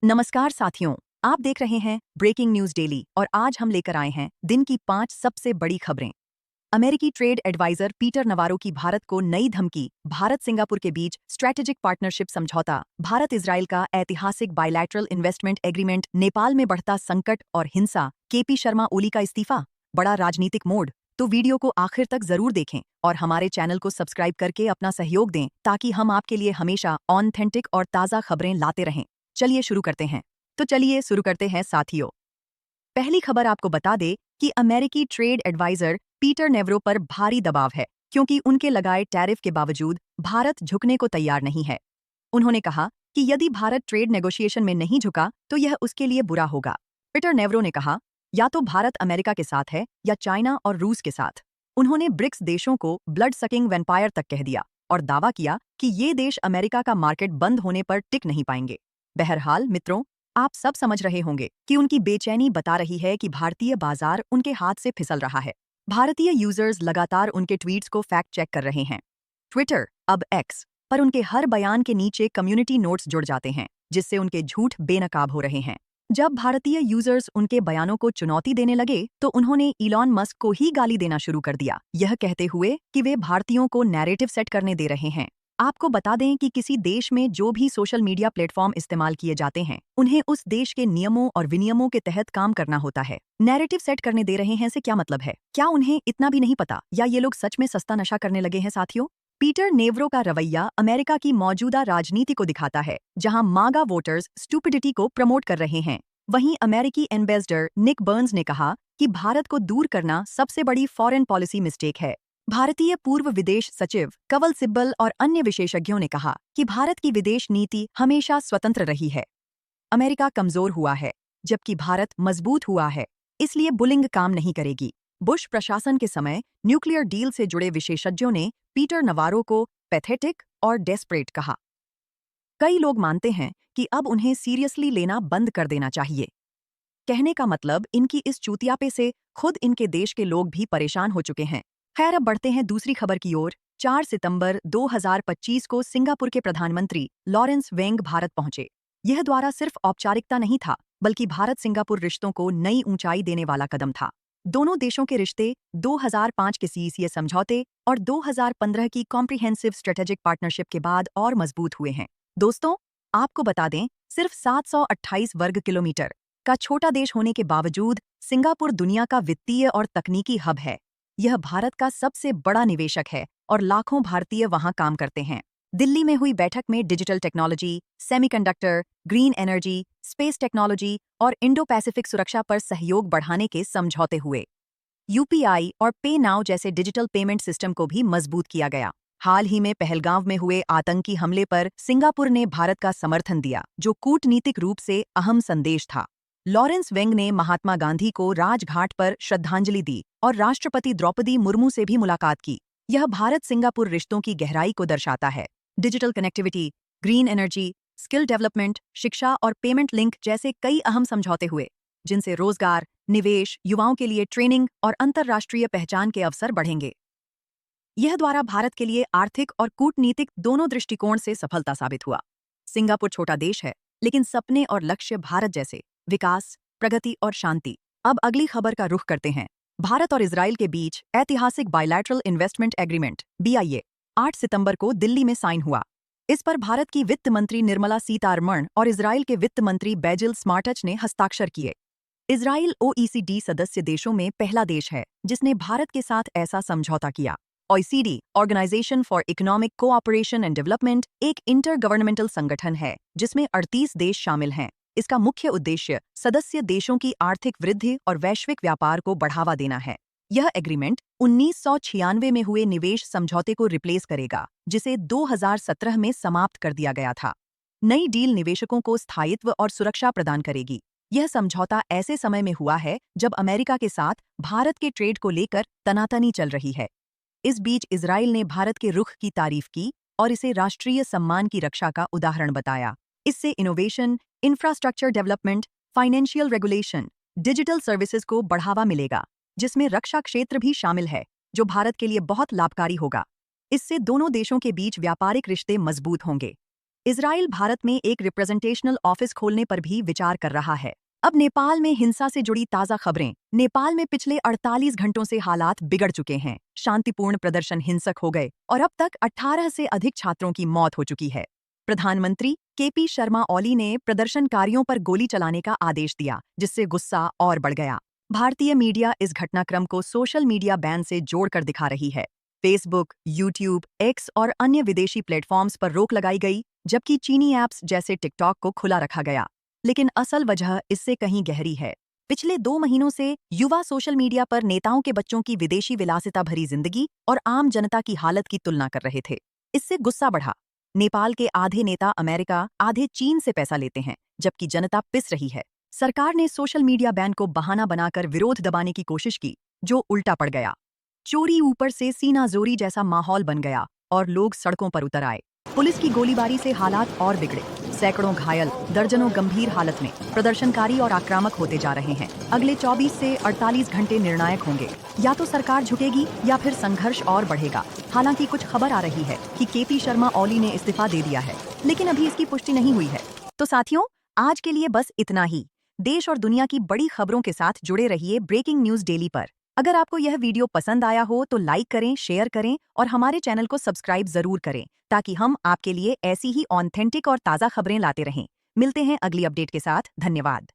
नमस्कार साथियों, आप देख रहे हैं ब्रेकिंग न्यूज डेली और आज हम लेकर आए हैं दिन की 5 सबसे बड़ी खबरें। अमेरिकी ट्रेड एडवाइजर पीटर नवारो की भारत को नई धमकी। भारत सिंगापुर के बीच स्ट्रैटेजिक पार्टनरशिप समझौता। भारत इजराइल का ऐतिहासिक बायलैटरल इन्वेस्टमेंट एग्रीमेंट। नेपाल में बढ़ता संकट और हिंसा। केपी शर्मा ओली का इस्तीफा। बड़ा राजनीतिक मोड़। तो वीडियो को आखिर तक जरूर देखें और हमारे चैनल को सब्सक्राइब करके अपना सहयोग दें ताकि हम आपके लिए हमेशा ऑथेंटिक और ताज़ा खबरें लाते रहें। चलिए शुरू करते हैं साथियों। पहली खबर आपको बता दे कि अमेरिकी ट्रेड एडवाइजर पीटर नेवरो पर भारी दबाव है क्योंकि उनके लगाए टैरिफ के बावजूद भारत झुकने को तैयार नहीं है। उन्होंने कहा कि यदि भारत ट्रेड नेगोशिएशन में नहीं झुका तो यह उसके लिए बुरा होगा। पीटर नेवरो ने कहा, या तो भारत अमेरिका के साथ है या चाइना और रूस के साथ। उन्होंने ब्रिक्स देशों को ब्लड सकिंग वैम्पायर तक कह दिया और दावा किया कि ये देश अमेरिका का मार्केट बंद होने पर टिक नहीं पाएंगे। बहरहाल मित्रों, आप सब समझ रहे होंगे कि उनकी बेचैनी बता रही है कि भारतीय बाजार उनके हाथ से फिसल रहा है। भारतीय यूजर्स लगातार उनके ट्वीट्स को फैक्ट चेक कर रहे हैं। ट्विटर, अब एक्स, पर उनके हर बयान के नीचे कम्युनिटी नोट्स जुड़ जाते हैं जिससे उनके झूठ बेनकाब हो रहे हैं। जब भारतीय यूजर्स उनके बयानों को चुनौती देने लगे तो उन्होंने इलॉन मस्क को ही गाली देना शुरू कर दिया, यह कहते हुए कि वे भारतीयों को नैरेटिव सेट करने दे रहे हैं। आपको बता दें कि किसी देश में जो भी सोशल मीडिया प्लेटफॉर्म इस्तेमाल किए जाते हैं उन्हें उस देश के नियमों और विनियमों के तहत काम करना होता है। नैरेटिव सेट करने दे रहे हैं से क्या मतलब है? क्या उन्हें इतना भी नहीं पता या ये लोग सच में सस्ता नशा करने लगे हैं साथियों? पीटर नेवरो का रवैया अमेरिका की मौजूदा राजनीति को दिखाता है जहां मागा वोटर्स स्टूपिडिटी को प्रमोट कर रहे हैं। वहीं अमेरिकी एम्बेसडर निक बर्न्स ने कहा कि भारत को दूर करना सबसे बड़ी फॉरेन पॉलिसी मिस्टेक है। भारतीय पूर्व विदेश सचिव कंवल सिब्बल और अन्य विशेषज्ञों ने कहा कि भारत की विदेश नीति हमेशा स्वतंत्र रही है। अमेरिका कमजोर हुआ है जबकि भारत मजबूत हुआ है, इसलिए बुलिंग काम नहीं करेगी। बुश प्रशासन के समय न्यूक्लियर डील से जुड़े विशेषज्ञों ने पीटर नवारो को पैथेटिक और डेस्परेट कहा। कई लोग मानते हैं कि अब उन्हें सीरियसली लेना बंद कर देना चाहिए। कहने का मतलब इनकी इस चूतियापे से खुद इनके देश के लोग भी परेशान हो चुके हैं। खैर, अब बढ़ते हैं दूसरी खबर की ओर। 4 सितंबर 2025 को सिंगापुर के प्रधानमंत्री लॉरेंस वेंग भारत पहुंचे। यह द्वारा सिर्फ औपचारिकता नहीं था बल्कि भारत सिंगापुर रिश्तों को नई ऊंचाई देने वाला कदम था। दोनों देशों के रिश्ते 2005 के सीईसीए समझौते और 2015 की कॉम्प्रिहेंसिव स्ट्रेटेजिक पार्टनरशिप के बाद और मजबूत हुए हैं। दोस्तों, आपको बता दें, सिर्फ 728 वर्ग किलोमीटर का छोटा देश होने के बावजूद सिंगापुर दुनिया का वित्तीय और तकनीकी हब है। यह भारत का सबसे बड़ा निवेशक है और लाखों भारतीय वहां काम करते हैं। दिल्ली में हुई बैठक में digital technology, semiconductor, green energy, space technology और इंडो पैसिफिक सुरक्षा पर सहयोग बढ़ाने के समझौते हुए। यूपीआई और पे नाउ जैसे डिजिटल पेमेंट सिस्टम को भी मजबूत किया गया। हाल ही में पहलगांव में हुए आतंकी हमले पर सिंगापुर ने भारत का समर्थन दिया, जो कूटनीतिक रूप से अहम संदेश था। लॉरेंस वेंग ने महात्मा गांधी को राजघाट पर श्रद्धांजलि दी और राष्ट्रपति द्रौपदी मुर्मू से भी मुलाकात की। यह भारत सिंगापुर रिश्तों की गहराई को दर्शाता है। Digital connectivity, green energy, skill development, शिक्षा और पेमेंट लिंक जैसे कई अहम समझौते हुए, जिनसे रोजगार, निवेश, युवाओं के लिए ट्रेनिंग और अंतर्राष्ट्रीय पहचान के अवसर बढ़ेंगे। यह द्वारा भारत के लिए आर्थिक और कूटनीतिक दोनों दृष्टिकोण से सफलता साबित हुआ। सिंगापुर छोटा देश है, लेकिन सपने और लक्ष्य भारत जैसे विकास, प्रगति और शांति। अब अगली खबर का रुख करते हैं। भारत और इजराइल के बीच ऐतिहासिक बायलैटरल इन्वेस्टमेंट एग्रीमेंट (बीआईए) 8 सितंबर को दिल्ली में साइन हुआ। इस पर भारत की वित्त मंत्री निर्मला सीतारमण और इजराइल के वित्त मंत्री बेजिल स्मोट्रिच ने हस्ताक्षर किए। इजराइल ओईसीडी सदस्य देशों में पहला देश है जिसने भारत के साथ ऐसा समझौता किया। OECD, organisation for economic cooperation and development, एक इंटर गवर्नमेंटल संगठन है जिसमें 38 देश शामिल हैं। इसका मुख्य उद्देश्य सदस्य देशों की आर्थिक वृद्धि और वैश्विक व्यापार को बढ़ावा देना है। यह एग्रीमेंट 1996 में हुए निवेश समझौते को रिप्लेस करेगा, जिसे 2017 में समाप्त कर दिया गया था। नई डील निवेशकों को स्थायित्व और सुरक्षा प्रदान करेगी। यह समझौता ऐसे समय में हुआ है जब अमेरिका के साथ भारत के ट्रेड को लेकर तनातनी चल रही है। इस बीच इजराइल ने भारत के रुख की तारीफ की और इसे राष्ट्रीय सम्मान की रक्षा का उदाहरण बताया। इससे innovation, infrastructure development, financial regulation, digital services को बढ़ावा मिलेगा, जिसमें रक्षा क्षेत्र भी शामिल है, जो भारत के लिए बहुत लाभकारी होगा। इससे दोनों देशों के बीच व्यापारिक रिश्ते मजबूत होंगे। इजराइल भारत में एक रिप्रेजेंटेशनल ऑफिस खोलने पर भी विचार कर रहा है। अब नेपाल में हिंसा से जुड़ी ताजा खबरें। नेपाल में पिछले 48 घंटों से हालात बिगड़ चुके हैं। शांतिपूर्ण प्रदर्शन हिंसक हो गए और अब तक 18 से अधिक छात्रों की मौत हो चुकी है। प्रधानमंत्री केपी शर्मा ओली ने प्रदर्शनकारियों पर गोली चलाने का आदेश दिया, जिससे गुस्सा और बढ़ गया। भारतीय मीडिया इस घटनाक्रम को सोशल मीडिया बैन से जोड़कर दिखा रही है। फेसबुक, यूट्यूब, एक्स और अन्य विदेशी प्लेटफॉर्म्स पर रोक लगाई गई, जबकि चीनी ऐप्स जैसे टिकटॉक को खुला रखा गया। लेकिन असल वजह इससे कहीं गहरी है। पिछले 2 महीनों से युवा सोशल मीडिया पर नेताओं के बच्चों की विदेशी विलासिता भरी जिंदगी और आम जनता की हालत की तुलना कर रहे थे। इससे गुस्सा बढ़ा। नेपाल के आधे नेता अमेरिका, आधे चीन से पैसा लेते हैं, जबकि जनता पिस रही है। सरकार ने सोशल मीडिया बैन को बहाना बनाकर विरोध दबाने की कोशिश की, जो उल्टा पड़ गया। चोरी ऊपर से सीनाजोरी जैसा माहौल बन गया और लोग सड़कों पर उतर आए। पुलिस की गोलीबारी से हालात और बिगड़े। सैकड़ों घायल, दर्जनों गंभीर हालत में। प्रदर्शनकारी और आक्रामक होते जा रहे हैं। अगले 24 से 48 घंटे निर्णायक होंगे। या तो सरकार झुकेगी या फिर संघर्ष और बढ़ेगा। हालांकि कुछ खबर आ रही है कि केपी शर्मा ओली ने इस्तीफा दे दिया है, लेकिन अभी इसकी पुष्टि नहीं हुई है। तो साथियों, आज के लिए बस इतना ही। देश और दुनिया की बड़ी खबरों के साथ जुड़े रहिए ब्रेकिंग न्यूज डेली पर। अगर आपको यह वीडियो पसंद आया हो तो लाइक करें, शेयर करें और हमारे चैनल को सब्सक्राइब जरूर करें, ताकि हम आपके लिए ऐसी ही ऑथेंटिक और ताज़ा खबरें लाते रहें। मिलते हैं अगली अपडेट के साथ। धन्यवाद।